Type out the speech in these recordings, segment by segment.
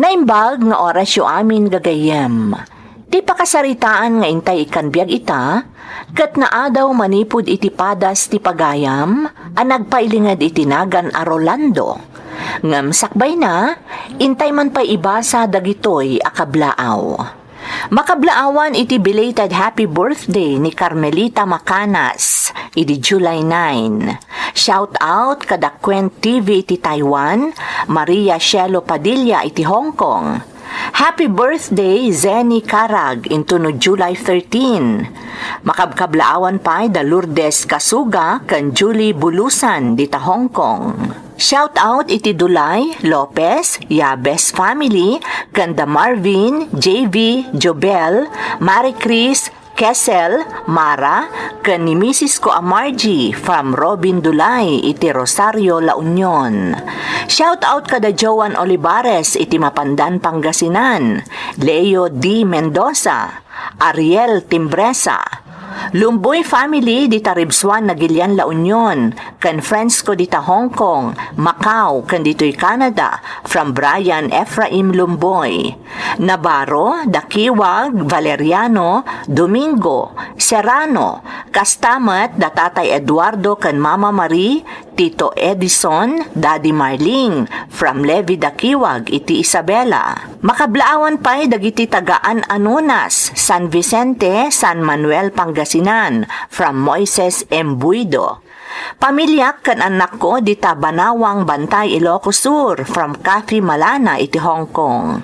Naimbag nga oras yu amin gagayem. Di pa kasaritaan nga intay ikan biyag ita, kat naadaw manipod iti padas ti pagayam, ang nagpailingad itinagan a Rolando. Ngam sakbay na, intay man pa ibasa dagitoy akablaaw. Makablaawan iti belated happy birthday ni Carmelita Macanas, iti July 9. Shout out kada Quen TV iti Taiwan, Maria Shelo Padilla iti Hong Kong. Happy birthday Zenny Karag into no July 13. Makabkablaawan pa da Lourdes Kasuga kan Julie Bulusan dita Hong Kong. Shout out iti Dulay, Lopez, Yabes family, kanda Marvin, JV, Jobel, Marie Chris, Kessel, Mara, kan ni Mrs. ko Amarji from Robin Dulay iti Rosario, La Union. Shout out kada Joan Olivares iti Mapandan, Pangasinan, Leo D. Mendoza, Ariel Timbresa, Lumboy family dita Ribswan Nagilian, La Union, kan friends ko dita Hong Kong, Macau, kan dito'y Canada, from Brian Ephraim Lumboy, Navarro, Dakiwag, Valeriano, Domingo, Serrano, Kastamat, da Tatay Eduardo kan Mama Marie, Tito Edison, Daddy Marling, from Levi Dakiwag, iti Isabela. Makablaawan pa'y dagiti tagaan Anunas, San Vicente, San Manuel, Pangasinan, from Moises M. Buido. Pamilyak kan anak ko dita Banawang, Bantay, Ilocos Sur, from Kathy Malana, iti Hong Kong.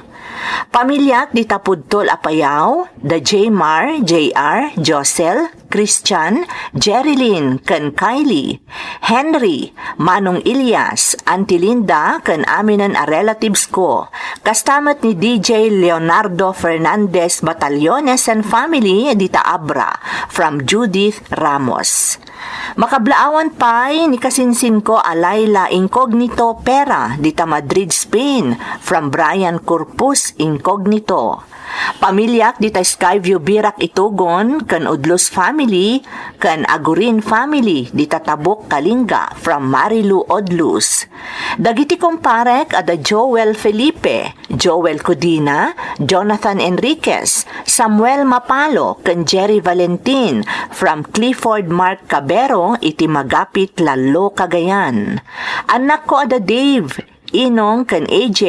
Pamilyak dita Pudtol, Apayao, da J-Mar, J.R., Josel, Christian, Jerilyn, kan Kylie, Henry, Manong Ilyas, Auntie Linda, kan aminan a relatives ko, kastamat ni DJ Leonardo Fernandez Batallones and family dita Abra, from Judith Ramos. Makablaawan pa'y ni kasinsin ko Alayla Incognito Pera dita Madrid, Spain, from Brian Corpus Incognito. Pamilyak dita Skyview Birak Itugon, kan Udlos family, kan Agurin family dita Tabuk Kalinga, from Marilu Odlus. Dagiti komparek ada Joel Felipe, Joel Codina, Jonathan Enriquez, Samuel Mapalo, kan Jerry Valentin, from Clifford Mark Cabero, iti Magapit, Lalo, Cagayan. Anak ko ada Dave, Inong kan AJ,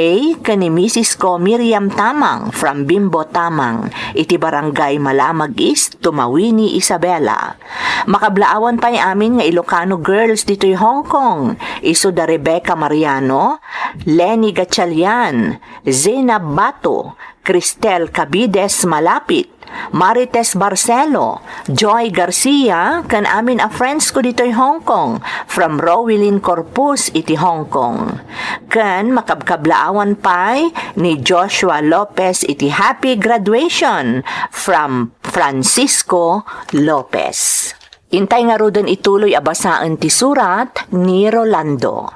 kan ni Mrs. ko Miriam Tamang, from Bimbo Tamang, iti Barangay Malamag East, Tumawini, Isabela. Makablaawan pa'y amin nga Ilocano girls dito'y Hong Kong, iso da Rebecca Mariano, Lenny Gatchalian, Zainab Bato, Cristel Cabides Malapit, Marites Barcelo, Joy Garcia, kan amin a friends ko dito'y Hong Kong, from Rowilin Corpus, iti Hong Kong. Kan makabkablaawan pa'y ni Joshua Lopez, iti happy graduation, from Francisco Lopez. Intay nga rodon ituloy abasaan ti surat ni Rolando.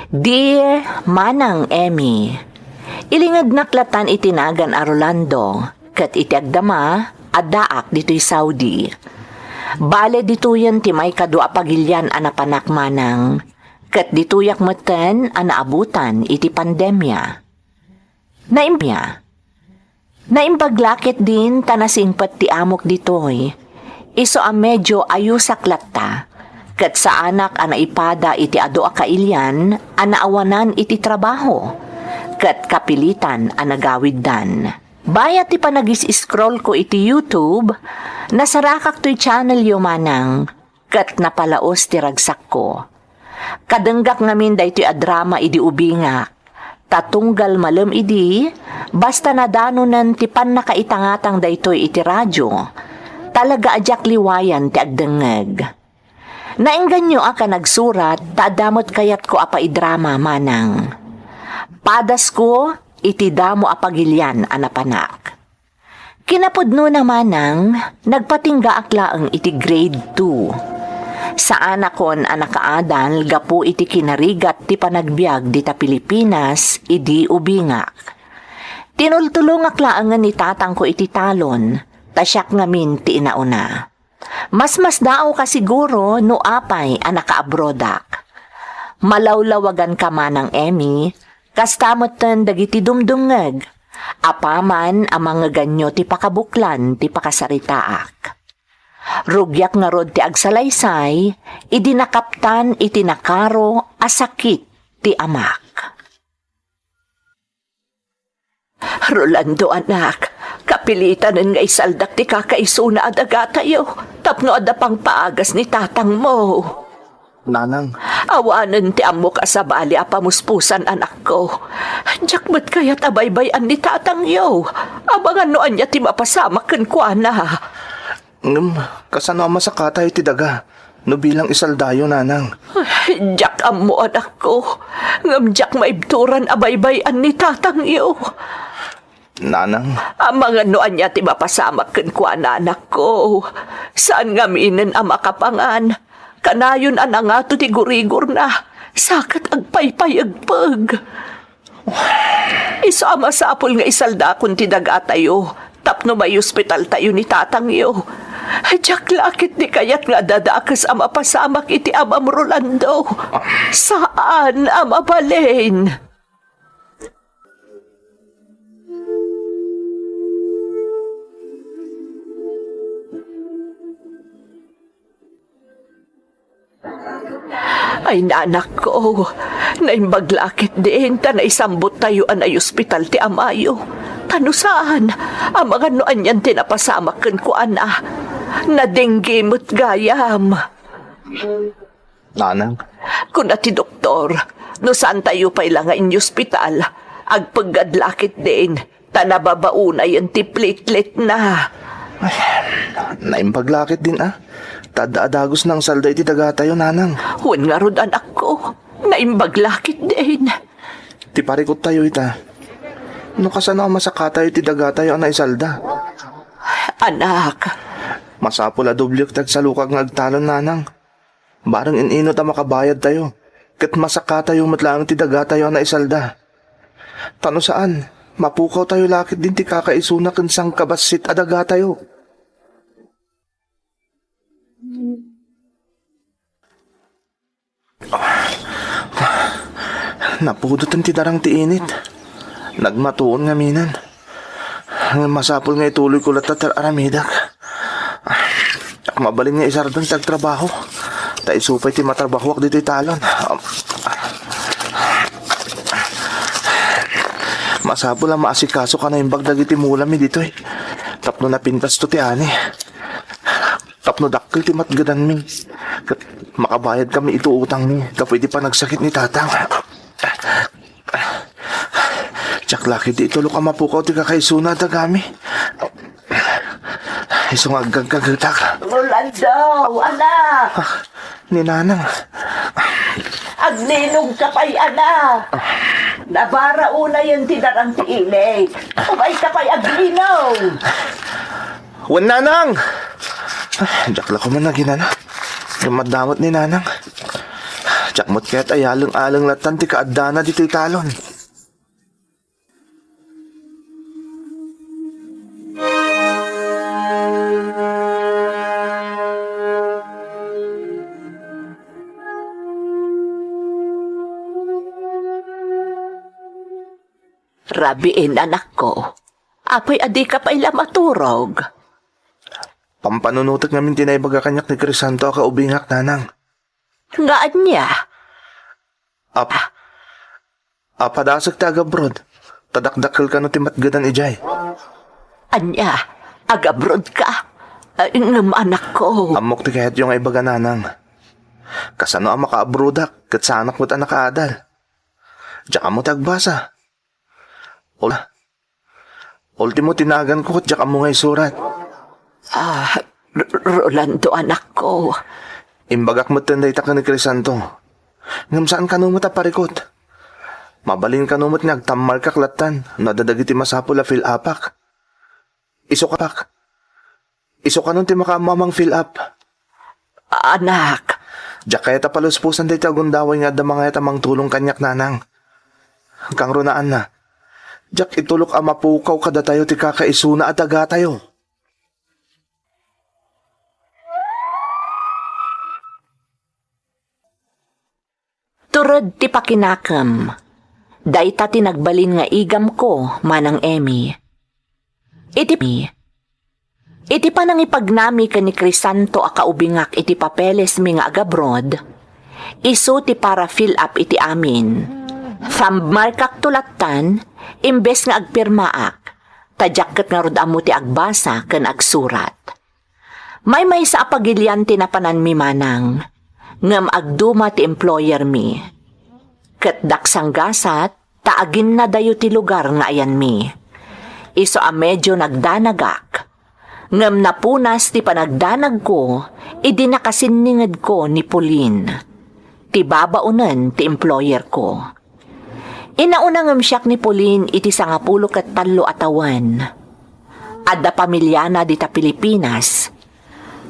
Dear Manang Emmy, ilingad naklatan itinagan a Rolando, kat iti agdama, adaak dito'y Saudi. Bale ditoyan ti may kadua pagilyan anapanak manang, kat dituyak meten anaabutan iti pandemya. Naimbaglakit din tanasingpat ti amok ditoy, iso a medyo ayusak latta, kat sa anak anaipada iti ado a kailyan, anaawanan iti trabaho, kat kapilitan anagawid dan. Bayat ti panagis-scroll ko iti YouTube, nasarakak to'y channel yumanang, kat napalaos ti ragsak ko. Kadenggak ngamin da ito'y adrama idi ubingak, tatunggal malem idi, basta nadanunan ti pan nakaitangatang da ito'y iti radyo, talaga adyak liwayan ti agdengeg. Nainggan nyo ka nagsurat, taadamot kayat ko apa idrama manang. Padas ko, iti damo apagilyan anapanak. Kinapudno naman nang nagpatingga aklaang iti grade 2. Sa anakon anakaadal gapu iti kinarigat ti panagbiag dita Pilipinas idi ubingak. Tinultulong aklaangan ni tatang ko iti talon, tasyak ngamin ti inauna. Mas dao ka siguro no apay anakaabrodak. Malawlawagan ka manang Emmy, Kastamotan dagiti dumdungeg. Apaman ang mga ganyo ti pakabuklan ti pakasaritaak. Rugyak nga rod ti agsalaysay, idinakaptan iti nakaro asakit ti amak. Rolando anak, kapilitan nga isaldak ti kakaisuna adaga tayo, tapno ada pang paagas ni tatang mo. Nanang, Awanan ti amo ka sa bali apamuspusan anak ko. Diyak ba't kaya't abaybayan ni tatang yo? Abangan noan niya ti mapasama ken kuana. kasano ang masakatay ti daga? No bilang isaldayo, nanang. Diyak amo anak ko. Ngam diyak maibturan abaybayan ni tatang yo. Nanang, Amangan noan niya ti mapasama ken kuana anak ko. Saan nga minen ang makapangan? Kanayon anangato ti gurigor na. Sakat agpaypayagpag. Iso ama sapol nga isalda kun ti daga tayo. Tapno may ospital tayo ni tatang yo. Diyak lakit di kayat nga dadakas ama pasamak iti amam Rolando. Saan ama balen? Ay nanak ko, naimbaglakit din ta na isambot tayo anay ospital ti amayo. Tano saan? Ang mga noan yan tinapasamak ken ko ana. Nadenggimot gayam. nanang, Kung ti doktor, no saan tayo pa ilang inyo ospital, agpagadlakit din, tanababauna yung ti platelet na. naimpaglakit din Tadaadagos ng salda iti daga tayo, nanang. Huwag nga rod anak ko, naimbaglakit din. Ti parikot tayo ita. No kasano ang masakatay iti daga tayo ang naisalda? Anak, Masapula dublyo tag sa lukag ng agtalon, nanang. Barang ininot ang makabayad tayo. Kat masakatay yung matlang ti daga tayo ang naisalda. Tano saan? Mapukaw tayo lakit din ti kakaisuna kensang kabasit adaga tayo. Napudutan ti darang ti init. Nagmatuon nga minan. Masapol nga ituloy ko latat aramidak. Mabalin nga isardang tagtrabaho. Ta isupay ti matrabahwak dito talon. Masapol ang maasikaso ka na yung bagdag iti mulami dito Tapno na pintas to ti ani. Tapno dakkel ti matgadan mi. Kat makabayad kami ito utang mi. Kapwede pa nagsakit ni tatang. Tsak laki di itulok ang mapukaw ti kakaisuna dagami. Isong agagagatak. Rolando, anak! Ni nanang. Agninog ka pa'y anak! Nabara una yung tinarang ti ilig. Abay ka pa'y aglinog! Wan nanang! Jakla ko man na ginana. Dumadamot ni nanang. Jakmot kaya't ayalang-alang latan ti kaadana dito'y talon. Rabiin anak ko. Apoy adi ka pa'y lamaturog. Pampanunutak namin tinaybaga kanyak ni Crisanto ka ubingak, nanang. Ngaan niya? Padasag ta agabrod. Tadakdakkel ka no timatgadan ijay. Anya, agabrod ka. Ngam anak ko. Amok ti kahit yung ibaga, nanang. Kasano ang makaabrodak kat sa anak mo't anak kaadal. Diyak mo tagbasa. Ultimo tinagan ko kat diyak mo ngay surat. Rolando anak ko. Imbagak mo tanday ta ka ni Crisanto. Ngam saan ka numot parikot? Mabalin ka numot nga agtammal kaklatan. Nadadagiti masapula fill upak. Iso ka nun ti makamamang fill up. Anak. Diyak kaya ta paluspusan day tagundaway nga da mga tamang tulong kanyak, nanang. Kang runaan na. Diyak itulok ang mapukaw kada tayo ti kakaisuna at aga tayo. Turod ti pakinakam. Dayta tinagbalin nga igam ko, manang Emmy. Iti pa nang ipagnami ka ni Crisanto a kaubingak iti papeles mi nga agabroad, iso ti para fill up iti amin. Markak tulatan, imbes nga agpirmaak, tadyak nga rod amo ti agbasa ken agsurat. May sa apagilyan tinapanan mi manang, ngam agduma ti employer mi. Ket daksang gasat, taagin na dayo ti lugar nga ayan mi. Iso a medyo nagdanagak, ngam napunas ti panagdanag ko, idi nakasiningad ko ni Pauline. Ti babaunan ti employer ko. Inauna ngam siyak ni Pauline iti 53 atawan. Adda pamilyana dita Pilipinas.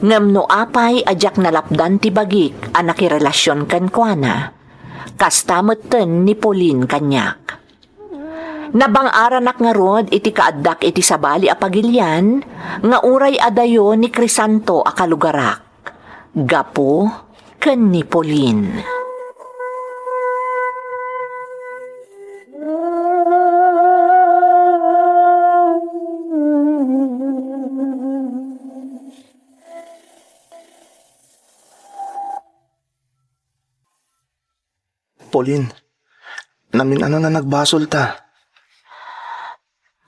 Ngam no apay ajak nalapdan ti bagik a nakirelasyon kan kuana. Kastametten ni Pauline kanyak. Nabang-aranak nga rod iti kaaddak iti sabali a pagilyan, nga uray adayo ni Crisanto a kalugarak. Gapo ken ni Pauline. Pauline, namin ano na nagbasol ta.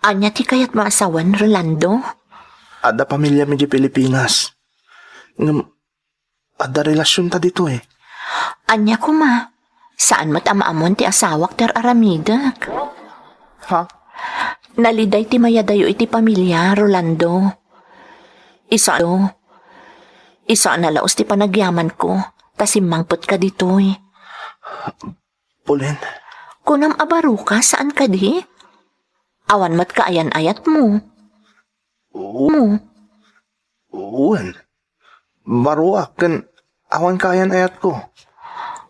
Anya ti kayat maasawan, Rolando? Ada pamilya mi di Pilipinas. Ada relasyon ta dito eh. Anya ko ma, saan mo't amaamon ti asawak ter aramidak? Ha? Naliday ti mayadayo iti pamilya, Rolando. Isa na laos ti panagyaman ko, tasimangpot ka ditoy. Pauline, Kunam abaro ka, saan ka di? Awan mat kaayan-ayat mo. uwan. Baruak kan awan kayan ayat ko.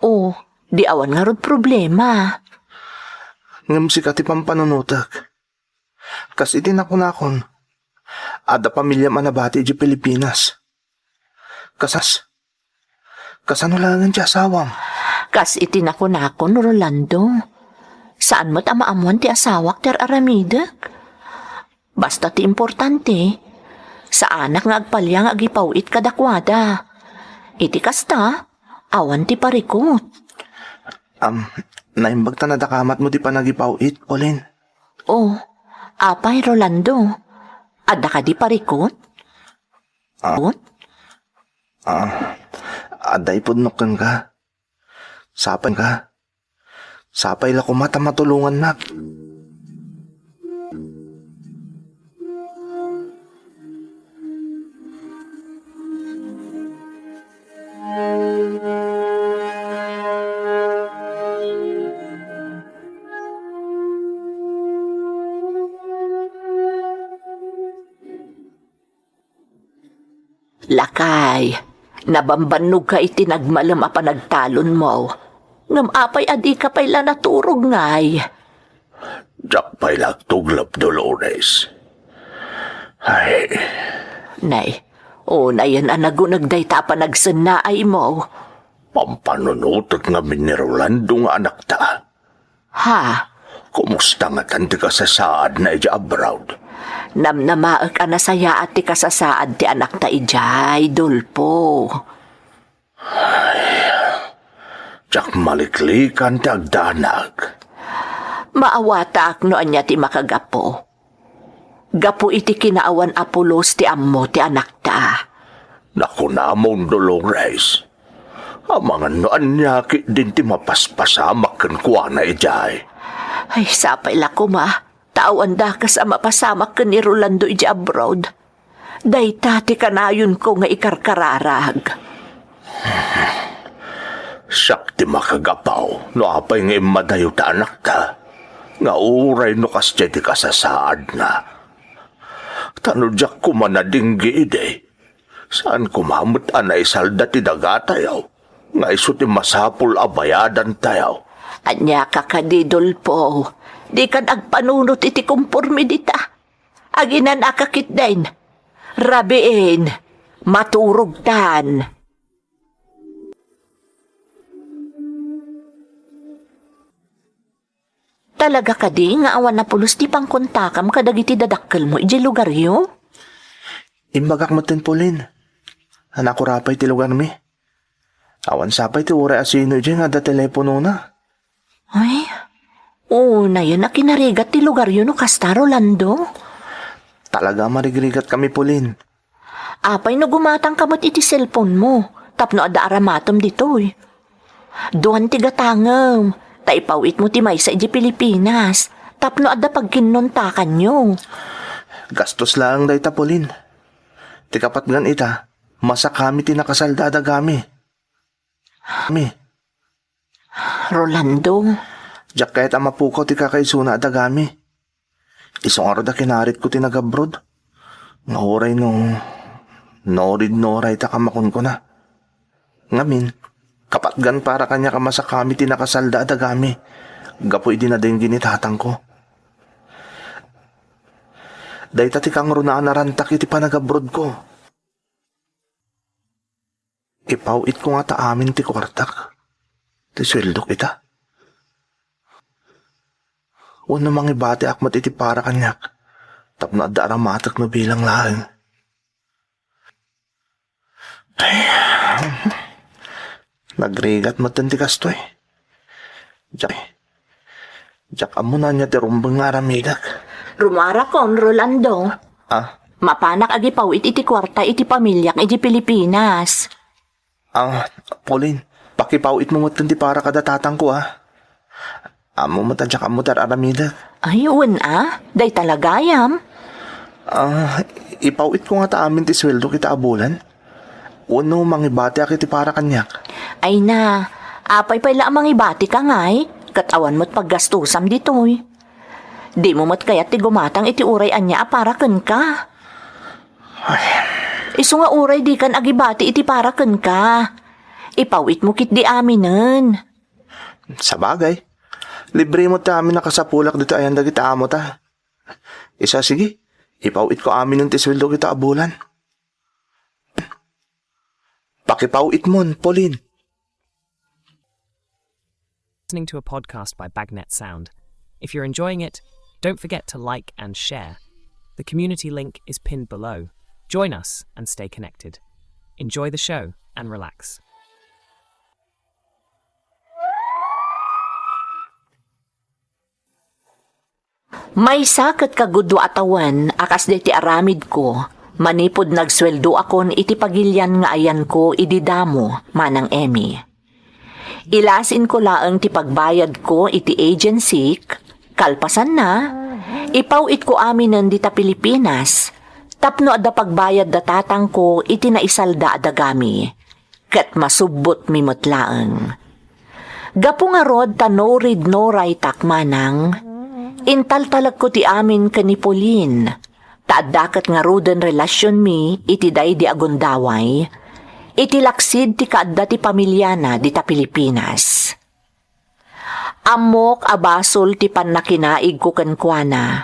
Oh, di awan nga rod problema. Ngam si kati pampanunutak. Kas iti nakon. Ada pamilya manabati di Pilipinas. Kasano langan di asawam. Kas itinakon-nakon, Rolando. Saan mo't amaamuan ti asawak ter aramidak? Basta ti importante, sa anak nga agpalyang agipawit kadakwada. Iti kasta, awan ti parikot. Naimbag ta nadakamat mo di pa nagipawit, Pauline. Oh, apay, Rolando. Adda ka di parikot? Aday pudnokan ka. Sapay la kumata matulungan nak. Lakay, nabambanog ka iti nagmalam a panagtalon mo. Ngam apay adi ka payla naturog ngay. Jak pa'y lagtuglap, Dolores. Ay, Nay, na yan anagunagday ta panagsannaay mo. pampanunutot nga ni Rolando nga anak ta. Ha? Kumusta nga tanti ka sa saad na ija abroad? Namnamaak anasaya at ti kasasaad ti anak ta ijay, Dulpo. Jak maliklikan ti agdanag. Maawata akno anya ti makagapo. Gapo iti kinaawan Apolos ti ammo ti anak ta. Naku namon, Dolores. Amangan no anyaki din ti mapaspasamak kan kuha na ijay. Ay, sapay lako ma. Tawan da ka sa mapasamak ka ni Rolando ija abroad. Dayta ti kanayon ko nga ikarkararag. Siyak ti makagapaw, no apay nga imadayo ta anak ta. Nga uray no kasya ti kasasaad na. Tanudyak kumanadinggi ide. Saan kumamot anay salda ti dagatayaw? Nga iso ti masapul abayadan tayaw. Anya ka kadidol po. Di kan agpanunot iti kumpormi dita. Aginan akakit din. Rabiin. Maturugtan. Talaga ka di nga awan na pulos ti pangkontakam kadagiti dadakkel mo iji lugaryo? Imbagak mo tin Pauline. Anak ko rapay ti lugar mi. Awan sapay ti uray asino dyan nga da telepono na. Ay, oo na yun na kinarigat ti lugaryo no kasta Rolando. Talaga marigrigat kami Pauline. Apay no gumatang kamot iti cellphone mo. Tapno ada aramatom ditoy. Doan ti gatangam. Taipawit mo ti may sa iji Pilipinas. Tapno ada pagkinuntakan nyo. Gastos lang day ta Pauline. Ti kapat gan ita, masa kami ti nakasaldada gami. Rolando, Diyak kahit ang mapukaw ti kakaisuna at agami. Isang araw da kinarit ko ti nag-abroad. Ngahuray no, noray ta kamakon ko na. Ngamin, kapatgan para kanya kamasa kami ti nakasalda at agami. Gapoy din na din ginitatang ko. Day ta ti kang runaan narantak iti panag-abroad ko. Ipawit ko nga ta amin ti kwartak. Ti sweldo kita. Wala namang ibati akmat iti para kanyak. Tapno adda aramatak no bilang laeng. Ay, nagrigat matan ti kasto eh. Diyak amo na niya ti rumbang nga aramidak. rumara kon Rolando. Ah, Mapanak agi pawit iti kwarta iti pamilyak iti Pilipinas. Pauline, pakipawit mo matan ti para kada tatang ko ah. Amo matan siya kamutar aramidak. Ayun day talagayam. Ipawit ko nga ta amin ti sweldo kita abulan. Uno mangibati ak iti para kanyak. Ay na, apay pala amang ibati ka ngay, katawan mo't paggastusam ditoy. Di mo mo't kayat ti gumatang iti uray anya para ken ka. Isu nga uray di kan agibati iti para ken ka. Ipawit mo kit di aminen. Sa bagay, libre mo ta amin nakasapulak dito ayan dagiti amo ta. Isa sige, ipawit ko amin ng tisweldo kita abulan. Pakipawit mon, Pauline. Listening to a podcast by Bagnet Sound. If you're enjoying it, don't forget to like and share. The community link is pinned below. Join us and stay connected. Enjoy the show and relax. May sakit kagudwa atawan, akas de ti aramid ko. Manipod nagsweldo akon iti pagilyan nga ayan ko ididamo, manang Emmy. Ilasin ko laang ti pagbayad ko iti agency, kalpasan na, ipawit ko aminan di ta Pilipinas, tapno adda pagbayad da tatang ko iti naisalda adagami, kat masubot mi motlaang. Gapu nga rod ta no read no write manang, intaltalag ko ti amin kani Pauline, taadakat nga rudan relasyon mi iti day di agundaway, iti laksid ti kaadda ti pamilyana di ta Pilipinas. Amok abasol ti pannakinaig ko kenkwana,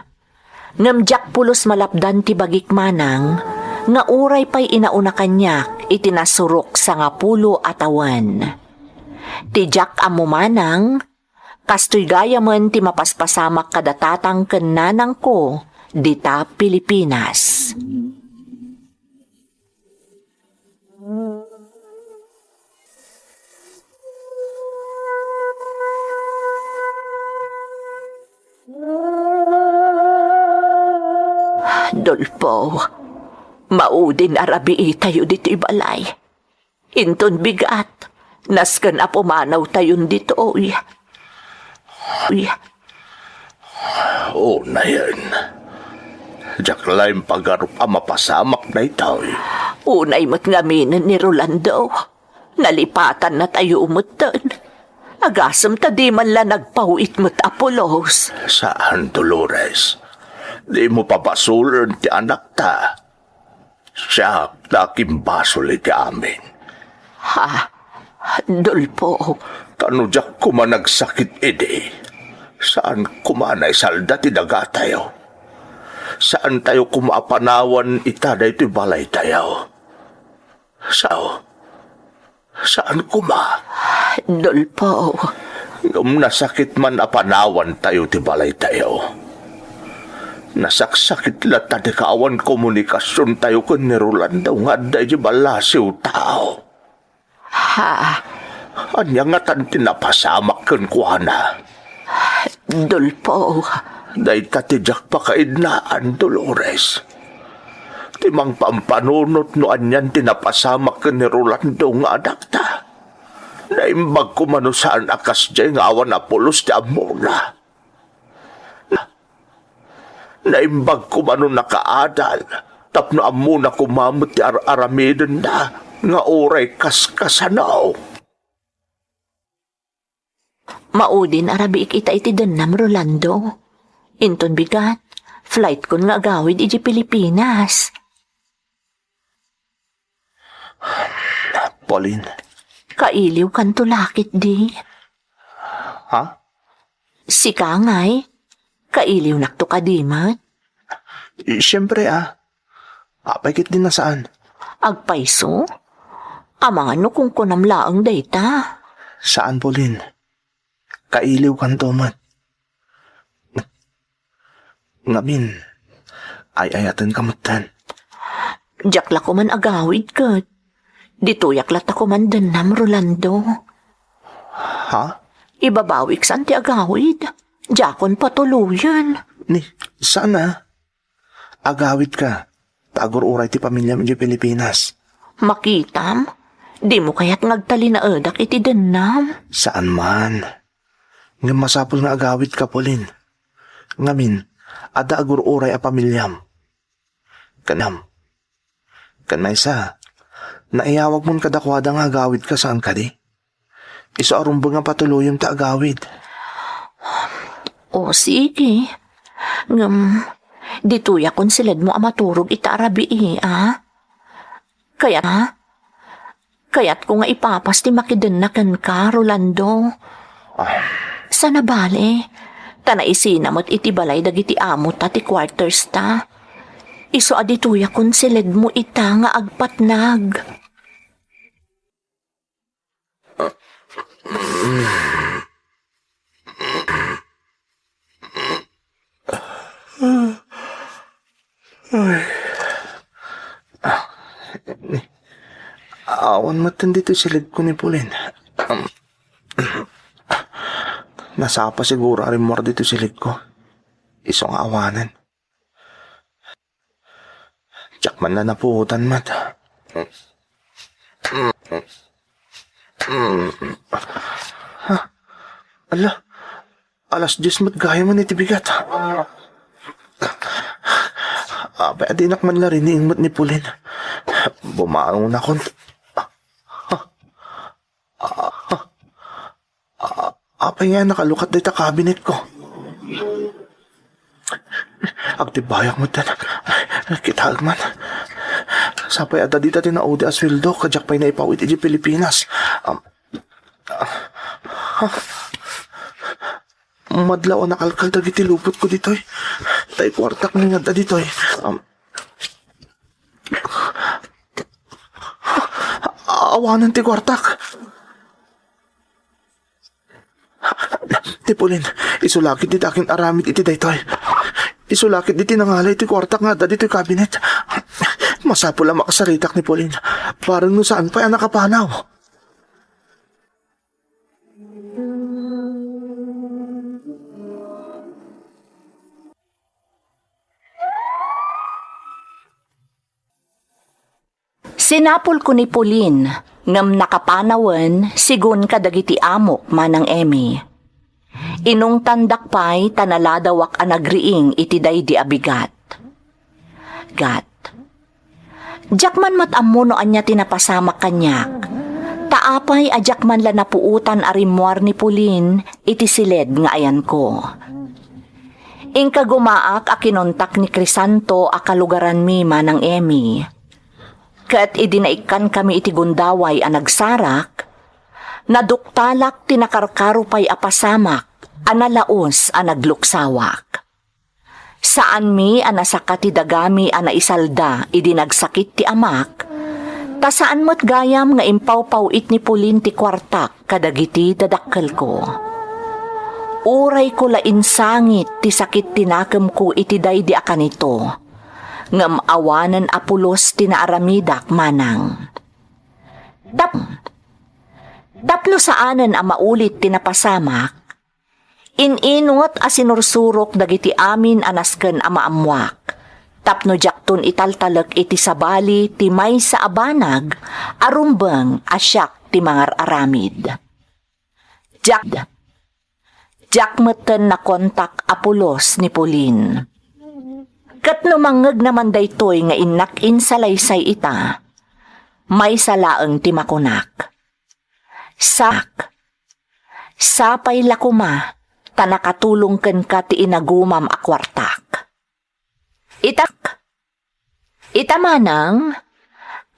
ngamjak pulos malapdan ti bagik manang, nga uray pa'y inauna kanyak iti nasurok sa nga pulo atawan. Ti jak amo manang, kastoy gaya man ti mapaspasamak kadatatang kenanang ko, dita Pilipinas. Dolpo, maudin arabi tayo dito ibalay. Inton bigat, nasken apumanaw tayon dito oy. Oo na yan. Diyak laing pagarup ang mapasamak na itaw. Unay mat ngaminan ni Rolando. Nalipatan na tayo umutan. Agasam ta di man la nagpawit mo't Apolos. Saan, Dolores? Di mo papasulan ti anak ta. Siya nakimbasol iti amin. Dolpo, Tanudyak kumanagsakit ide. Saan kumanay salda ti daga tayo? Saan tayo kumapanawan ita da iti balay tayo? Saan kuma? Dolpo, Ngam nasakit man apanawan tayo ti balay tayo. Nasaksakit lata di kaawan komunikasyon tayo kun ni Rolando nga day di balasiw tao. Ha, Anya nga tan tinapasamak kun kuana. Dulpo. Day tatidyak pa kaidnaan, Dolores. Timang pampanunot no anyan tinapasamak kun ni Rolando nga anak ta. Naimbag ko mano saan akas dyan nga awan apulos ti amona. Naimbag ko mano nakaadal, tapno amuna kumamot ti aramidon na, nga oray kaskasanaw. Maudin arabiik ita iti denam, Rolando. Inton bigat, flight kon nga agawid iti Pilipinas. Pauline. Kailiw kan tulakit di. Ha? Si Kangay, kailiw nakto kadimat. Siyempre Apay kit din na saan? Agpaiso? Amang ano kung kunamlaang dayta? Saan, Pauline? Kailiw kan tomat. Ngamin, ay-ayatan kamutan. Jakla ko man agawid kat. Dito yaklat ako man denam, Rolando. Ha? Ibabawik saan ti agawid. Jakon patuluyan. Ni, saan agawid ka. Tagor uray ti pamilya mo di Pilipinas. Makitam, di mo kaya't ngagtali na edak iti denam. Saan man? Nga masapol nga agawid ka, Pauline. Ngamin, ada agur uray a pamilyam. Kanam. Kanaysa. Naiyawag mon kadakwada nga agawid ka saan ka di? Iso arumbo nga patuluyong ta agawid. O sige. Dituya kon silad mo amaturog ita arabi Kaya't ko nga ipapas ti makidenakan ka, Rolando. Sana bale, tanaisinamot iti balay dagiti amot ta ti quarters ta. Iso adituya kon silad mo ita nga agpatnag. Awan matan dito silid ko ni Pauline. Nasapa siguro rin mo dito silid ko. Isong awanan. Tsak man na napuhutan mat. Ha? Alas 10 mat gaya man iti bigat. Abay, adinak man la rin ni Pauline. Bumaong na kon. Apay nga nakalukat dito kabinet ko. Agtibayak mo tan. Kitag man. Sapay ada dito tinaudi aswildo kajak pa'y naipawit iti Pilipinas. Madlaw nakalkal dagiti lupot ko ditoy. Tay kwartak nga da ditoy. Awanan ti kwartak. Ti Pauline, isulakit di aking aramid iti daytoy. Isulakit di tinangalay ti kwartak nga da dito'y kabinet. Masapo lang makasaritak ni Pauline. Parang no saan pa yan nakapanaw. Sinapol ko ni Pauline, ngam nakapanawan, sigun kadagiti amok manang Emi. Inung tandak pa'y tanaladawak anagriing iti daydi abigat. Gat. Jakman matamuno anya tinapasamak kanyak. Taapay ajakman la napuutan arimuar ni Pauline iti siled nga ayan ko. Ingka gumaak a kinontak ni Crisanto a kalugaran mi manang Emi. Kat idinaikan kami iti gundaway a nagsarak, naduktalak tinakarkarupay a pasamak, analaos a nagluksawak. Saan mi anasaka ti dagami a naisalda idi nagsakit ti amak, ta saan mo't gayam nga impawpawit ni Pauline ti kwartak kadagiti dadakkel ko. Uray ko lain sangit ti sakit tinakam ko iti daydi akanito. Ngam awanan apulos tinaaramidak manang. Tapno saanan a maulit tinapasamak, ininot a sinursurok dagiti amin anasken a maamwak. Tapno jakton italtalek iti sabali ti may sa abanag, arumbeng asyak ti mangar aramid. Jakmeten na kontak apulos ni Pauline. Kat numangeg naman daytoy nga inak insalaysay ita, may salaeng ti makunak. Sapay lakuma, tanakatulong ken ka ti inagumam a kwartak. Ita manang,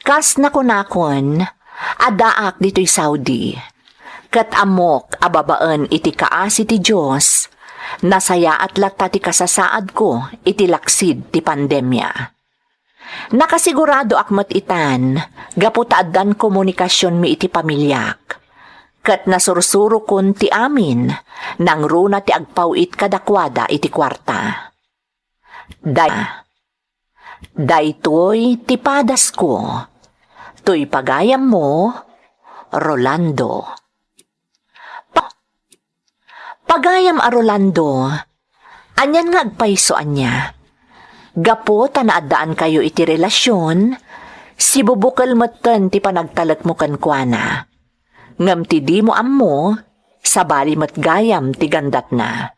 kas nakunakon, adaak dito'y Saudi. Kat amok ababaan iti kaasi ti Diyos, nasaya at lata ti kasasaad ko iti laksid ti pandemya. Nakasigurado akmat itan, gaputaadan komunikasyon mi iti pamilyak. Kat nasursuro kon ti amin, nang runa ti agpawit kadakwada iti kwarta. Daytoy ti padas ko, to'y pagayam mo, Rolando. Pagayam a Rolando, anyan nga agpaisoan niya. Gapo tanaadaan kayo iti relasyon, si bubukal matan ti panagtalak mo kankwana. Ngam ti di mo ammo, sabali mat gayam ti gandat na.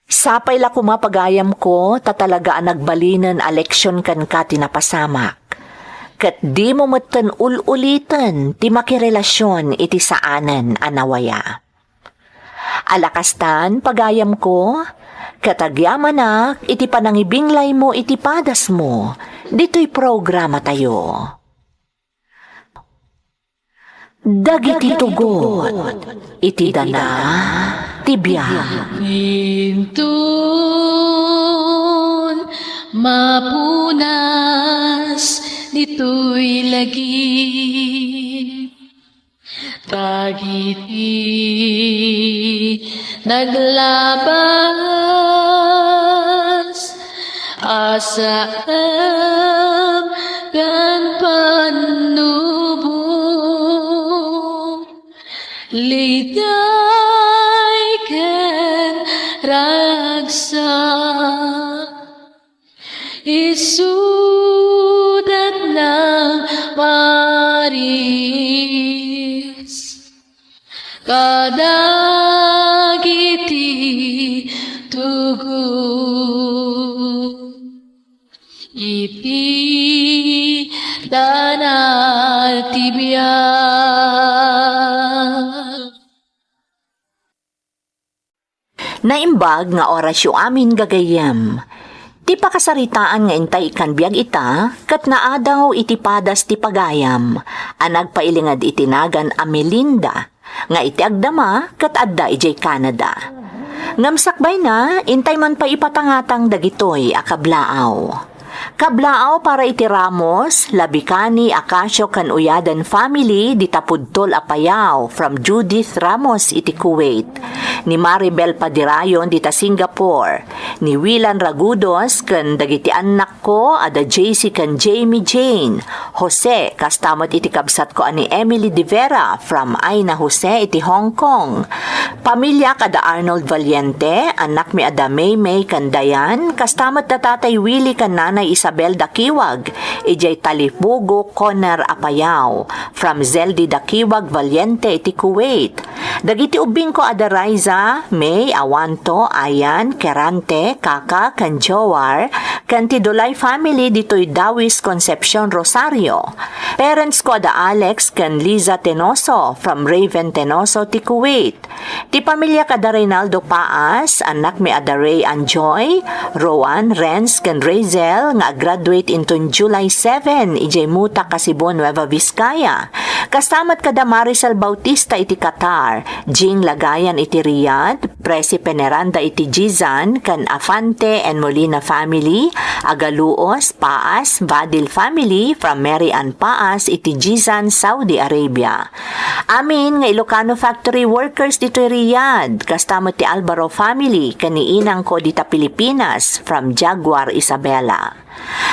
Sapay la kumapagayam ko, tatalagaan nagbalinan aleksyon kan ka tinapasamak. Kat di mo matan ululitan, ti makirelasyon iti saanan anawaya. Alakastan, pagayam ko, katagyaman na, iti panangibinglay mo, iti padas mo, dito'y programa tayo. Dagiti tugot, iti dana, tibiyang. Intun mapunas dito'y lagi dagiti naglabas asam kan panubong liday ken ragsak isudat ng Maris kadagiti tugot iti danal tibiyang. Naimbag nga orasyo amin gagayem. Ti pakasaritaan nga intay ikan biyag ita, kat naadaw iti padas ti pagayam, anag pailingad itinagan a Melinda, nga iti agdama kat adda ijay Canada. Ngamsakbay na, intay man pa ipatangatang dagitoy a kablaaw. Kablaaw para iti Ramos, Labicani, Akasyo kan Uyadan family di Tapudtol Apayao from Judith Ramos iti Kuwait, ni Maribel Padirayon di ta Singapore, ni Wilan Ragudos kan dagiti anak ko ada JC kan Jamie Jane, Jose kastamot iti kabsat ko ani Emily De Vera from Aina Jose iti Hong Kong, pamilya kada Arnold Valiente, anak mi ada May kan Dayan, kastamot na tatay Willie kan nanay Isabel Dakiwag, ijay Talipugo Conner Apayao, from Zeldi Dakiwag Valiente iti Kuwait. Dagiti ubing ko ada Raiza, May, Awanto, Ayan, Kerante, Kaka, kan Jowar, kan Tidolay family dito'y Dawis Concepcion Rosario. Parents ko ada Alex, kan Liza Tenoso, from Raven Tenoso ti Kuwait. Ti pamilya kada Reynaldo Paas, anak mi ada Ray Anjoy, Rowan, Renz, kan Razel, nga graduate into July 7, ijay Muta, Casibon, Nueva Vizcaya. Kastamat kada Marisol Bautista iti Qatar, Jing Lagayan iti Riyadh, Presi Peneranda iti Jizan, kan Afante and Molina family, Agaluos, Paas, Badil family from Mary Ann Paas iti Jizan, Saudi Arabia. Amin nga Ilocano factory workers dito Riyadh, kastamat ti Alvaro family, kaniinang ko dita Pilipinas from Jaguar, Isabela.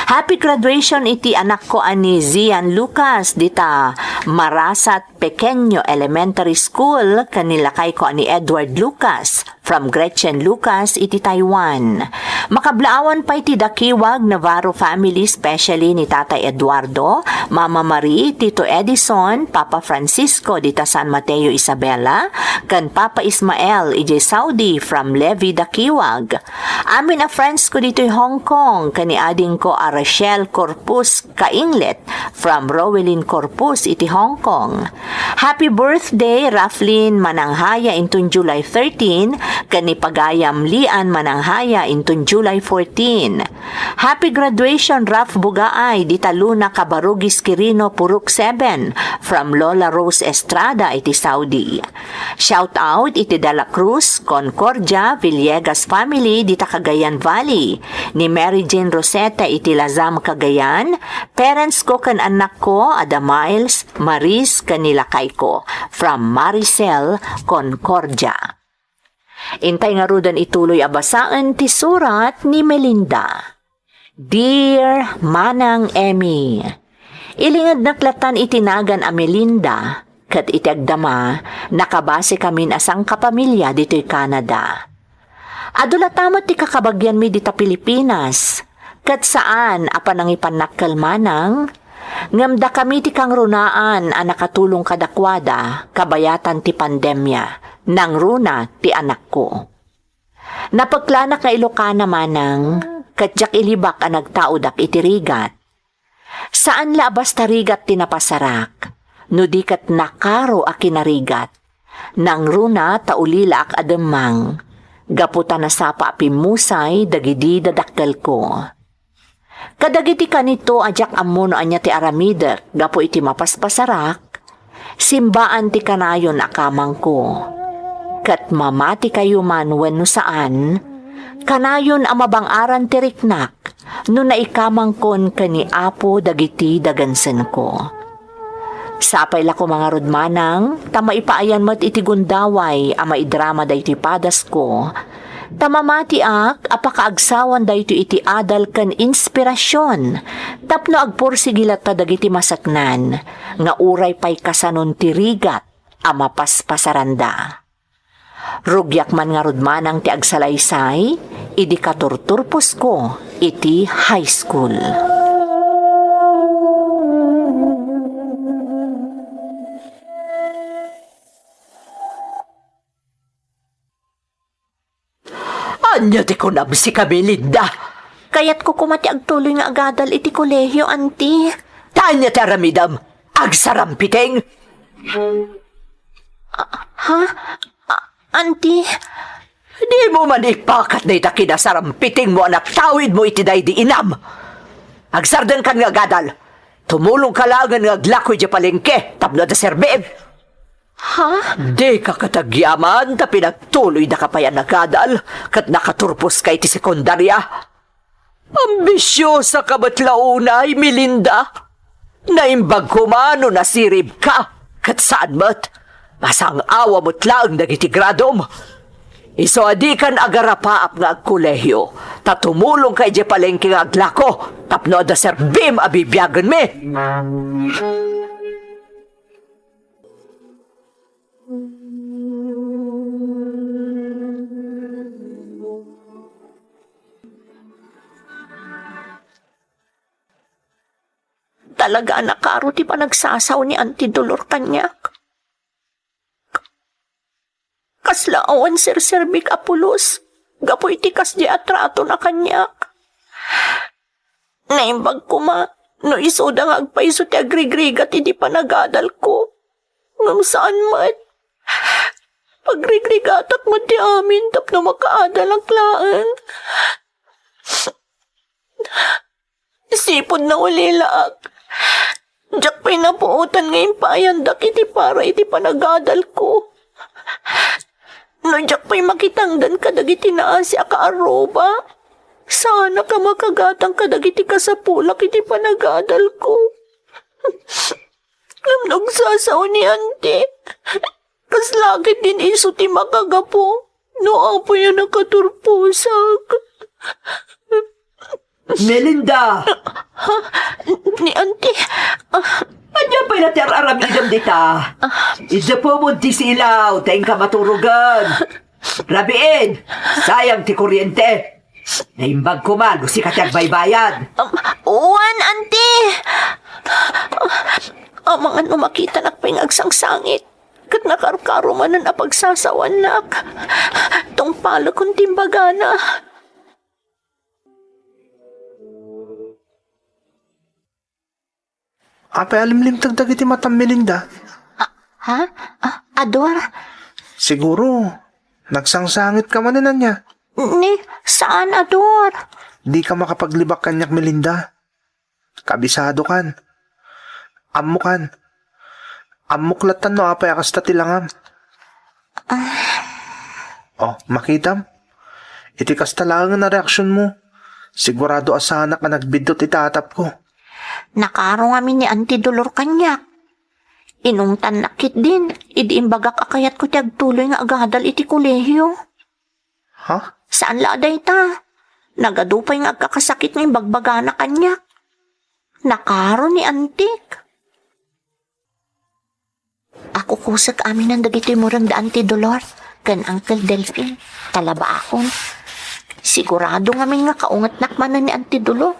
Happy graduation iti anak ko ani Zian Lucas dita Marasat Pequeño Elementary School, kanilakay ko ani Edward Lucas from Gretchen Lucas iti Taiwan. Makablaawan pa iti Dakiwag Navarro family, especially ni Tatay Eduardo, Mama Marie, Tito Edison, Papa Francisco dita San Mateo Isabela, kan Papa Ismael iti Saudi from Levi Dakiwag. Amin a friends ko dito Hong Kong, kani ading ko a Rachel Corpus Kainglet from Rowelyn Corpus iti Hong Kong. Happy birthday Raflin Mananghaya intun July 13, kani Pagayam Lian Mananghaya intun July 14. Happy graduation Raf Bugaay dita Luna Cabarugis Quirino Purok 7 from Lola Rose Estrada iti Saudi. Shout out iti Dela Cruz, Concordia, Villegas family dita Cagayan Valley, ni Mary Jane Rosetta iti Lazam Cagayan, parents ko kan anak ko Ada Miles, Maris kanilakay ko from Maricel, Concordia. Intay nga rudan ituloy abasaan ti surat ni Melinda. Dear Manang Emmy, ilingad naklatan itinagan a Melinda, kat itagdama, nakabase kamin asang kapamilya dito'y Canada. Adulatamat ti kakabagyan mi dita Pilipinas, kat saan apanangipan nakkel manang, ngamda kami ti kang runaan a nakatulong kadakwada, kabayatan ti pandemya, nang runa ti anak ko. Napaglanak nga Ilocana manang, katjak ilibak a nagtaudak iti rigat. Saan labas tarigat tinapasarak, no di kat nakaro a kinarigat, nang runa taulilak ademang, gaputan na sapa apimusay dagidi dadakkel ko. Kadagiti kanito ajak amuno anya ti aramider, gapo iti mapaspasarak, simbaan ti kanayon akamang ko. Kat mamati kayo man wenno saan, kanayon amabangaran ti riknak, no naikamang kon kani apo dagiti dagansen ko. Sapay la ko mga rodmanang, tama ipaayan mat iti gundaway, ama idrama da iti padas ko. Tamamati ak, apakaagsawan da iti adal kan inspirasyon, tapno agpursigilat ta dagiti masaknan, nga uray pay kasanon tirigat, ama paspasaranda. Rugyak man nga rodmanang ti agsalaysay, idi katurturpos ko, iti high school. Anya ti kunam si Melinda? Kaya't ko kumati agtuloy nga agadal iti kolehyo, auntie. Tanya ti aramidam, agsarampiteng. Auntie, Di mo man ipakat na ita kinasarampiteng mo anak tawid mo iti day di inam. Agsardan kan nga agadal, tumulong ka lang nga aglakoy di palengke, tapno da serbeb. Di ka katagyaman ta pinagtuloy na kapayan nagadal kat nakaturpos ka iti sekundarya. Ambisyosa ka ba't launay, Melinda? Naimbag ko mano nasirib ka kat saan mat? Masang awa mo't lang nagiti gradom. Iso adi kan agarapaap nga agkolehyo, tatumulong kay di palengke nga aglako, tapno da serbim abibyagan me. talaga nakaro ti panagsasaw ni Auntie Dolor kanyak. Kaslaawan Sir Big Apulos, gapoy ti kas di atrato na kanyak. Naimbag ko ma, no isoda nga agpaiso ti agrigriga ti di panagadal ko. Ngam saan mat? Pagrigrigatak mo ti amin tapno makaadal ang klaan. Sipod na ulilaak. Diyak pa'y napuutan ngayon payandak iti para iti panagadal ko. No, diyak pa'y makitangdan kadag iti naasi akaaroba. Sana ka makagatang kadag iti kasapulak iti panagadal ko. Nagsasaw ni ante. Kas lagi din iso ti makagapo. No, apo yan nakaturpusag. Melinda! Ni ante. Anya pa'y natiraramidam dita? Ida po mo ti silaw, tayong ka maturugan. Rabiin, sayang ti kuryente. Naimbag ko man, gusti ka tiyag baybayan. Uwan, ante. Amangan umakita nakpay ngagsangsangit. Kat nakarkaro man na napagsasawan nak. Tong pala kong timbagana. Apay alimlim tagdag iti matam Melinda. Ha? Ador? Siguro, nagsangsangit ka man niya. Ni, saan, Ador? Di ka makapaglibak kanyak Melinda. Kabisado kan. Amukan. Amuklatan no apay akas tatilangam. Oh, makitam. Iti kastalangan na reaksyon mo. Sigurado asana ka nagbidot itatap ko. Nakaro nga ni Auntie Dolor kanyak. Inungtan nakit din. Idi imbagak akayat ko tiyag tuloy nga agadal iti kolehiyo. Ha? Saan laaday ta? Nagadupay nga agkakasakit ng bagbagana kanyak. Nakaro ni Antik. Ako kusak amin ang dagito'y murang da Auntie Dolor. Kan Uncle Delphine. Talaba akon. Sigurado nga may nga kaungat nakmanan ni Auntie Dolor.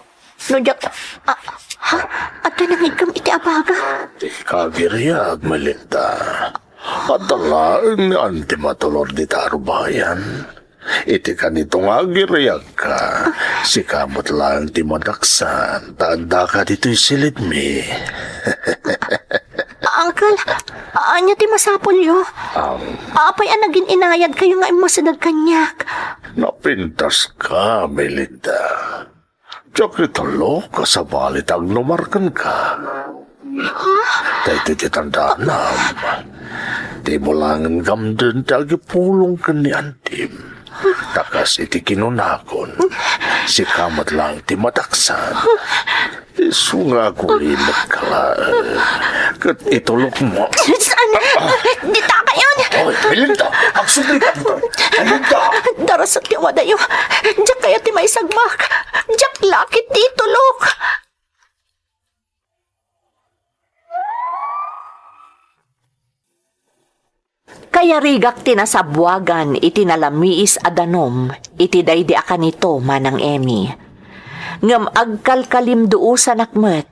No, Jack. Ha? Ato nang ikam iti abaga. Di kagiriyag, Melinda. Adalaan ni Auntie Matulor di tarubayan. Iti kanito nga giriyag ka. Si kamot lang ti madaksan. Tanda ka dito'y silid mi. Uncle, anya ti masapol yo? Apay ang naging inayad kayo nga imasadag kanyak. Napintas ka, Melinda. Diyak italo ka sa balit ang lumarkan ka. Dahil iti tandaan di mo lang gamdan tagipulong ka ni Antim. Takas iti kinunakon. Si kamat lang ti mataksan. Isunga ko linak ka lang. Kat itulok mo. Saan? Di ta kayon! Oy, Melinda! Agsubli ka dito! Melinda! Darasat ti wadayo. Diyak kaya ti may sagmak. Diyak lakit ti tulok. Kaya rigak tinasabwagan iti nalamiis adanom iti daydi akanito manang Emi. Ngam agkalkalim duu sa nakmet,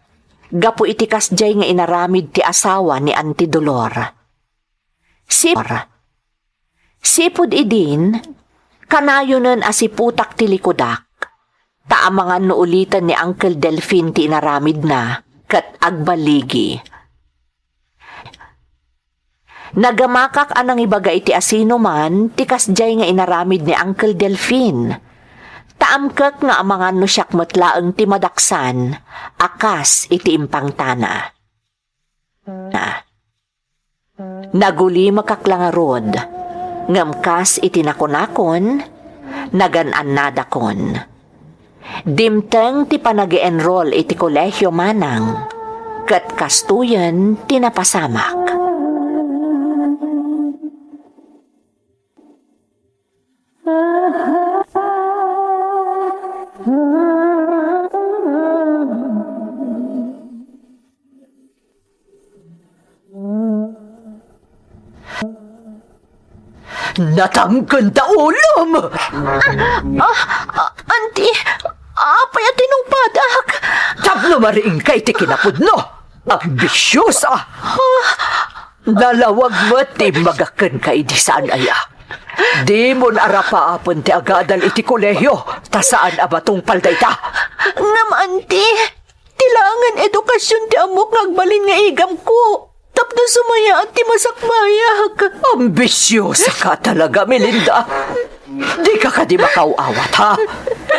gapo iti kasjay nga inaramid ti asawa ni Auntie Dolor. Sipud idin, kanayonan asiputak ti likodak, taamangan no ulitan ni Uncle Delphine ti inaramid na, kat agbaligi. Nagamakak anang ibaga iti asino man, ti kasjay nga inaramid ni Uncle Delphine. Taamkak nga amangan no siyak matlaang ti madaksan, akas iti impang tana. Naguli makaklangarod, ngamkas iti nakonakon, nagan-an nadakon. Dimteng ti panag-enroll iti kolehyo manang, kat kastuyan tinapasamak. Natangkan ta ulam! Auntie, apay at padak. Tablo mariing kay ti kinapod no! Ambisyosa! Nalawag mo ti magakan kay di saan aya. Di mo naarapaapon ti agadal iti kolehyo, ta saan abatong palday ta? Ngam, Auntie, tilangan edukasyon ti amok ngagbalin nga igam ko. Tapno sumaya at ti masakmayag. Ambisyosa ka talaga, Melinda. Di ka di makauawat, ha?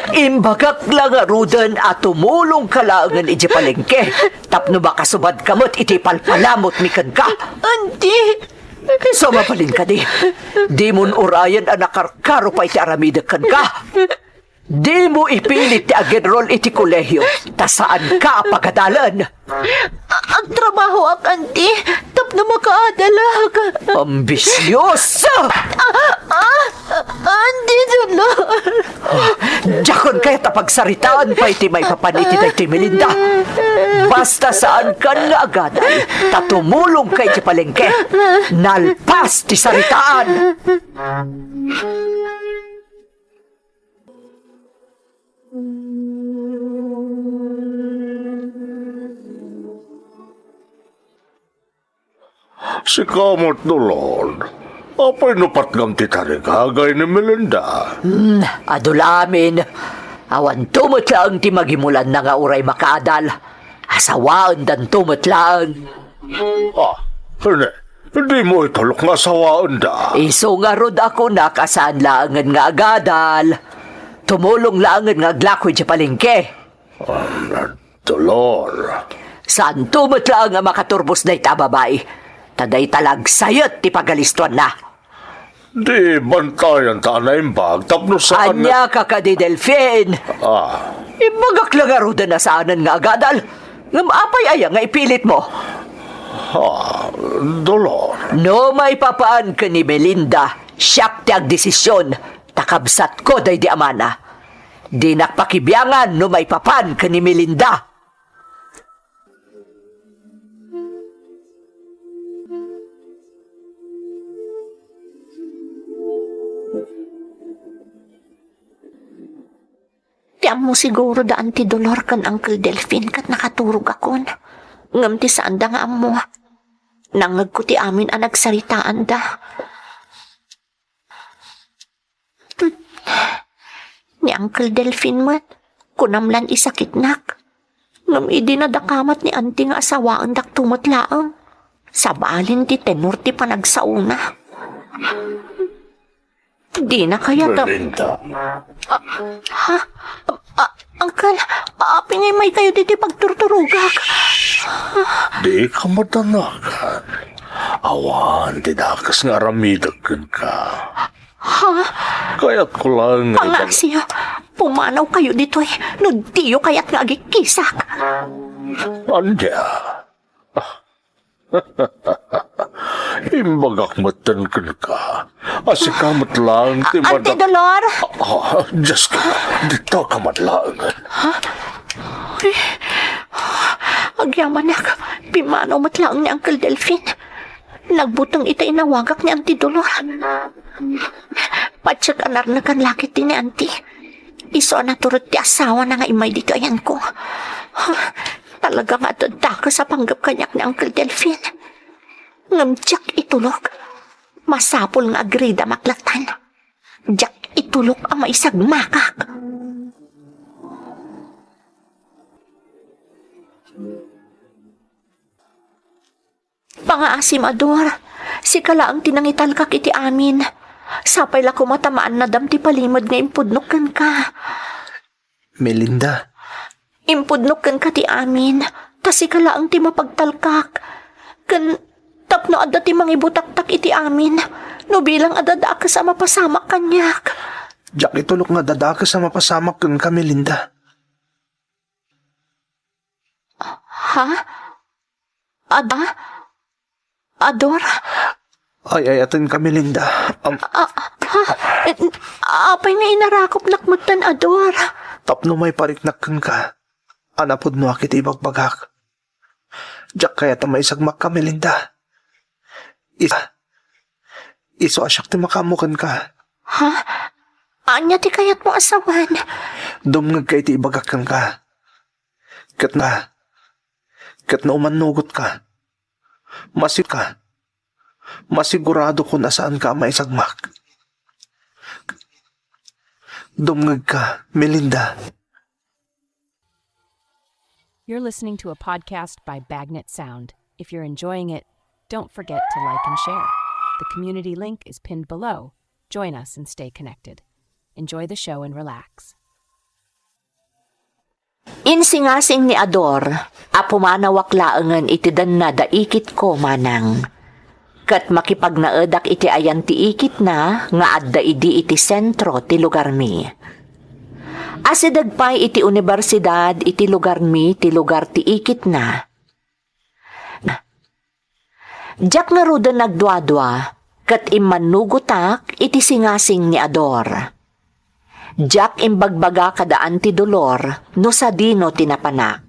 Imbagak lang arudan at tumulong ka langan iti palengke. Tapno ba kasubad kamot iti palpalamot mikan ka? Auntie! So mapalin ka di. Di mon urayan ang nakarkaro pa iti aramidakan ka. Di mo ipilit ti agenrol iti kolehyo. Ta saan ka pagadalan? Ang trabaho ak, auntie. Tapno makaadalag. Ambisyosa! Auntie, Dolor. Jakon kaya tapagsaritaan pa iti may papaniti na iti Melinda. Basta saan ka nga agad ay tatumulong kay iti palengke. Nalpas ti saritaan. Si kamot Dolor. Apay nupat ngam ti tarigagay ni Melinda. Adulamin. Awan tumot lang ti magimulan na nga uray makaadal. Asawaan dan tumot lang. Hindi mo itulok nga sawaan da. Iso nga rod ako nakasaan langan nga agadal. Tumulong langan nga aglakoy ti palengke. Dolor. Saan tumot lang nga makaturbos na itababay. Taday talag sayot ti pagalistuan na. Di bantayan ta na imbag. Tapno saan Anya ka ka di Delphine. Ibagak lang aruda na saanan nga agadal. Ngam apay aya nga ipilit mo. Dolor. No may papaan ka ni Melinda. Siyak ti agdesisyon. Takabsat ko day di amana. Di nakpakibyangan no may papaan ka ni Melinda. Tiyan mo siguro daan ti Dolor kan Uncle Delphine kat nakaturog akon. Ngam ti saan da nga amo. Nangag ko ti amin ang nagsaritaan da. Ni Uncle Delphine man, kunamlan isakitnak. Ngam idi na dakamat ni auntie nga asawaan dak tumatlaang. Sabalin ti tenor ti panagsauna. Di na kaya Melinda. Uncle, pingay may kayo diti pagturturugak. Di ka matanagan. Awan, tidakas nga ramidagan ka. Kaya't ko lang nga Pangasya, pumanaw kayo dito eh. Nudtiyo kaya't nga agikisak. Andya. Imbagak matan ka. Asikamat lang. Ante Dolor? Diyos ka. Dito ka matlang. Agyaman nak, pimanaw matlaang ni Uncle Delphine. Nagbutang ita inawagak ni Auntie Dolor. Patsak anar na kan lakit ni Auntie. Iso na turot ti asawa na nga imay dito ayan ko. Talaga nga tadaka sa panggap kanyak ni Uncle Delphine. Ngamtsak itulok. Masapol nga agrida maklatan. Jak itulok ang maisag makak. Pangaasim ador, si kalaang tinangital ka kiti amin. Sapay la kumatamaan na dam ti palimod nga impudnukan ka. Melinda, Impudnukan ka ti amin, kasi kalaang ti mapagtalkak. Kan tapno adda ti mangibutaktak iti amin, no bilang adada ka sa mapasama kanyak. jak itulok nga dadaka sa mapasamak kun ka, Melinda. Ha? Ador? Ay atin ka, Melinda. Apay nga inarakop nakmutan, Ador. Tapno may pariknak kun ka. Anapod no akit ibagbagak. Jak kaya may isagmak ka, Melinda. Iso asyak ti makamukan ka. Ha? Anya ti kayat mo asawan? Dumngag kay ti ibagakan ka. Kat na umanugot ka. Masip ka. Masigurado ko na saan ka maisagmak. Dumngag ka, Melinda. You're listening to a podcast by Bagnet Sound. If you're enjoying it, don't forget to like and share. The community link is pinned below. Join us and stay connected. Enjoy the show and relax. Insingasing ni Ador, apumanawak laengan iti dan na daikit ko manang. Kat makipagnaedak iti ayan ti ikit na, nga adda idi iti sentro ti lugar mi. Asidagpay iti universidad iti lugar mi ti lugar ti ikit na. Diyak nga rudan nagdwadwa, kat immanugutak iti singasing ni Ador. Diyak imbagbaga kadaan ti dolor, no sa dino tinapanak.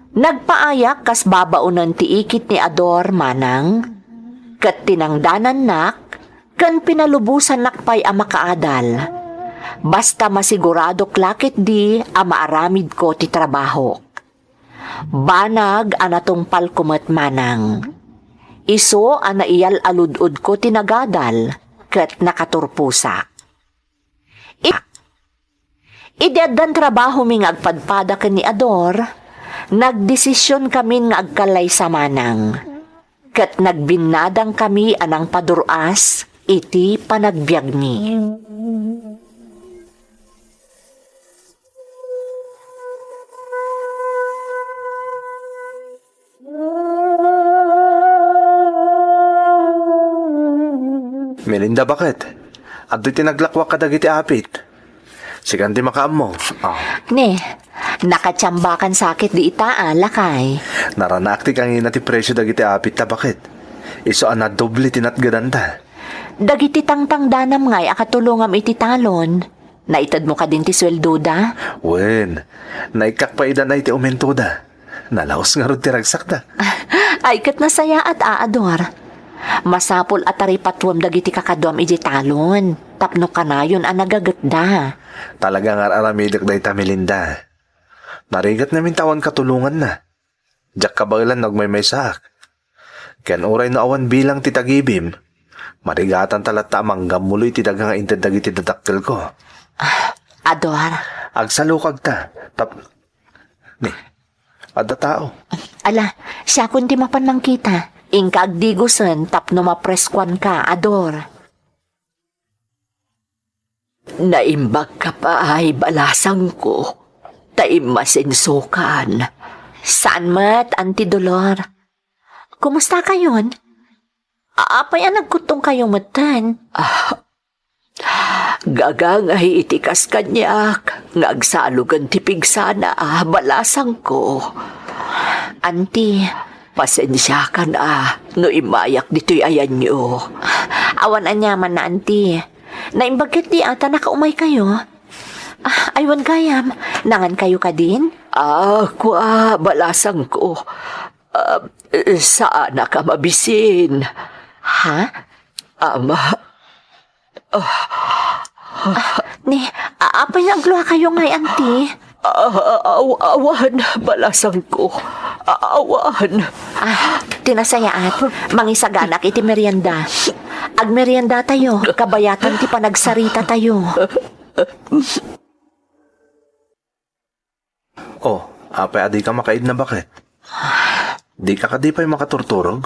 Nagpaayak kas babaunan ti ikit ni Ador manang, kat tinangdanan nak, kan pinalubusan nakpay a makaadal. Basta masigurado klakit di a maaramid ko ti trabaho. Banag anatong palkumat manang. Iso ana iyal aludud ko tinagadal, kat nakaturpusa. Ideadan trabaho mi nga agpadpada ken ni Ador, nagdesisyon kami nga agkalay sa manang. Kat nagbinadang kami anang paduras, iti panagbiag mi. Melinda, bakit? At do'y tinaglakwak ka dagiti apit. Sigan di makaam mo. Oh. Ne, nakatsambakan sakit di ita lakay. Naranakti kang ina ti presyo dagiti apit ta, bakit? Iso ana doble tinatgadan ta. Dagiti tangtang danam ngay akatulungam iti talon. Naitad mo ka din ti sweldo da? Wen, naikakpaida na iti umento da. Nalaos nga ron ti ragsak da. Ay kat nasaya at aador. Masapol at taripatwam dagiti kakadwam iti talon. Tapno kanayon ang nagaganda. Talaga nga aramidak da ita, Melinda. Narigat namin tawan katulungan na. Diyak kabailan nagmay sak. Ken oray na awan bilang titagibim. Marigatan talata manggamuloy titaga nga inted dagiti dadakkel ko. Ador. Agsalukag ta. Ni, ada tao. Ala, siya kundi mapan mang kita. Ingka agdigusan tapno mapreskwan ka, Ador. Naimbag ka pa ay balasang ko. Taim masinsukan. Saan mat, Auntie Dolor? Kumusta kayon? Apay ang nagkutong kayo matan? Gagangahi itikas kanyak. Ngagsalugan tipig sana balasang ko. Auntie, pasensya ka na. No imayak dito'y ayan nyo. Awan anyaman na, Auntie. Naimbagkat di ata nakaumay kayo. Aywan kayam, nangan kayo ka din? Balasang ko. Saan na ka mabisin? Ha? Apay nagluha kayo ngay, Auntie? Awan, balasang ko. Awan. Tinasayaat, mangisaganak iti merienda. Agmerienda tayo, kabayatan ti panagsarita tayo. Oh, apay adi ka makaid na, bakit? Di ka kadipay makaturturog?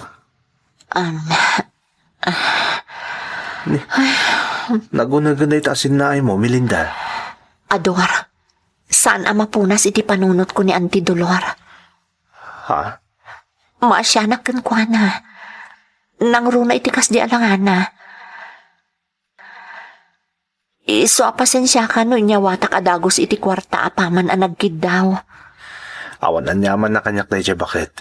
Nagunaganay ta asin mo, Melinda. Ador, saan ang mapunas iti panunot ko ni Auntie Dolor? Ha? Maasyanak kan kwa na. Nangruna iti kas di alangana. Iso apasensya ka no inyawatak adagos iti kwarta apaman ang nagkid daw. Awan anyaman na kanyak na siya, bakit?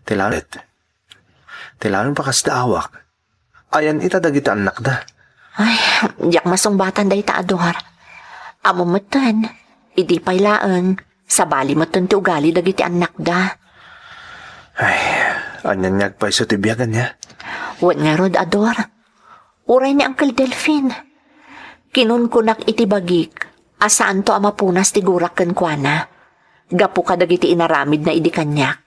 Tilanin pa kas daawak. Ayan itadagita anak da. Ay, diyak masungbatan day ta, Ador. Amumatan, idi pailaan. Sa bali matan ti ugali dagiti anak da. Ay, anyan niyag pa iso tibiyagan niya. Wan nga rod, Ador. Uray ni Uncle Delphine. Kinunkunak iti bagik. Asaan to amapunas ti gurak ken kuana. Gapu ka dagiti inaramid na idi kanyak.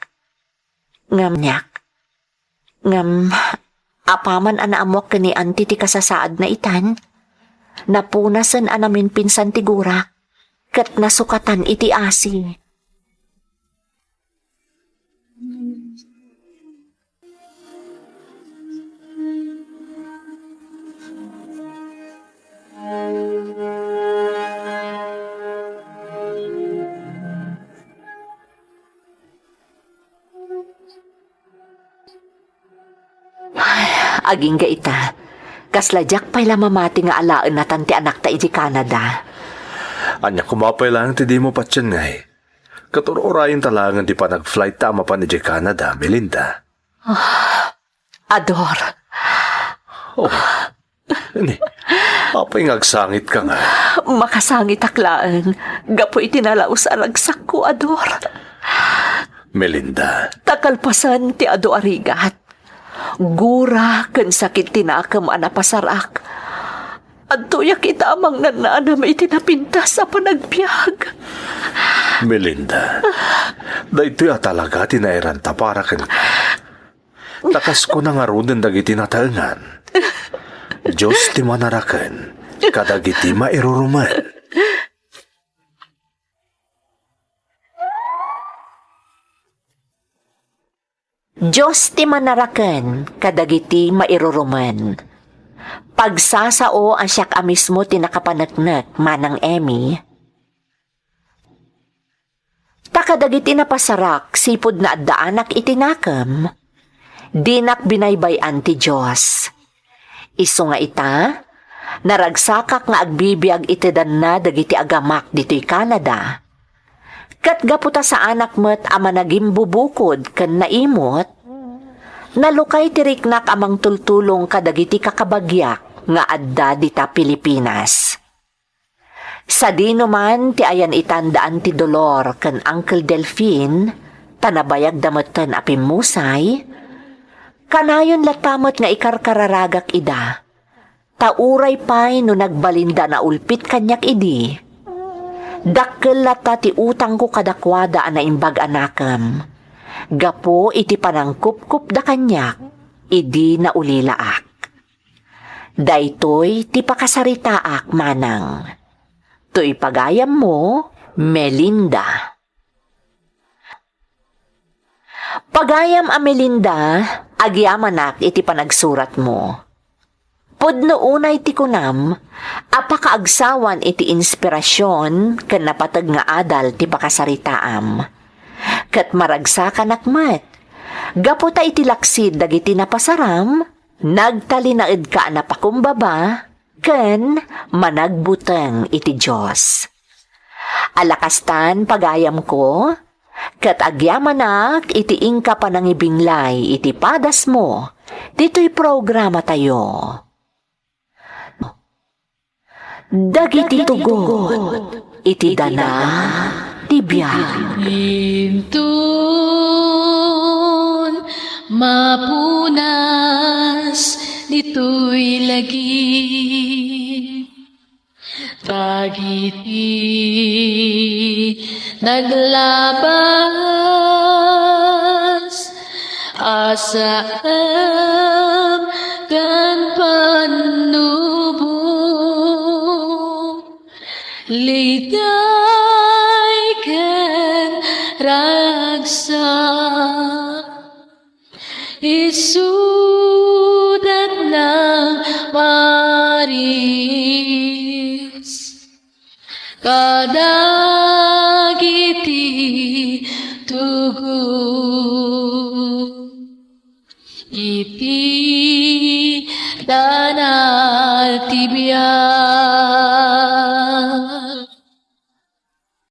Ngam, apaman anaamok kani Auntie ti kasasaad na itan. Napunasan anamin pinsan ti gurak. Kat nasukatan iti asi. Aging ga ita. Kasladyak pa'y lamamati nga alaan na tanti anak ta iti Canada. Anya kumapay lang ti di mo patyan ngay. Katurorayin talangan di pa nag-flight tama pa ni Canada, Melinda. Ador, Oh, ini. Apay ngagsangit ka nga. makasangit aklaan. Gapo itinalaos aragsak ko, Ador. Melinda, Takalpasan ti ado arigat. Gura ken sakit tinakam anapasarak. Adto ya kita amang nananam itinapintas sa panagbiag. Melinda, dahito ya talaga tinairan ta para kan. Takas ko na nga ron dagiti nataengan. Diyos ti manarakan, kadagiti mairuruman. Diyos ti manaraken, kadagiti mairuruman. Pagsasao ang siyak amismo ti nakapanagnak, manang Emmy. Takadagiti napasarak, sipod na addaanak itinakam. Dinak binaybayan ti Diyos. Isu nga ita, naragsakak nga agbibiyag itidan na dagiti agamak dito'y Canada. Kat gaputa sa anak mo't ama naging bubukod kan naimot, nalukay tiriknak amang tultulong kadagiti kakabagyak nga adda dita Pilipinas. Sa di man ti ayan itandaan ti Dolor kan Uncle Delphine, tanabayag damotan apimusay, kanayon latamot nga ikarkararagak ida, tauray pa'y no nagbalinda na ulpit kanyak idi, dakkel lata ti utang ko kadakwada na imbag anakam. Gapo iti panangkup-kup da kanyak, idi na ulilaak. Daytoy ti pakasaritaak manang. To'y pagayam mo, Melinda. Pagayam a Melinda, agyamanak iti panagsurat mo. Pudno unay ti kunam, apakaagsawan iti inspirasyon ken napatag nga adal ti pakasaritaam. Ket maragsakan akmat, gaputa iti laksid dagiti napasaram, nagtalinaed ka na pakumbaba, ken managbuteng iti Diyos. Alakastan pagayam ko, ket agyamanak iti ingka panangibinglay iti padas mo, dito'y programa tayo. Dagiti tugot, iti dana, tibiyag. Intun mapunas dito'y lagi dagiti naglabas asam kan panubo liday ken ragsak isudat ng Maris kadagiti tugo iti danal tibiyag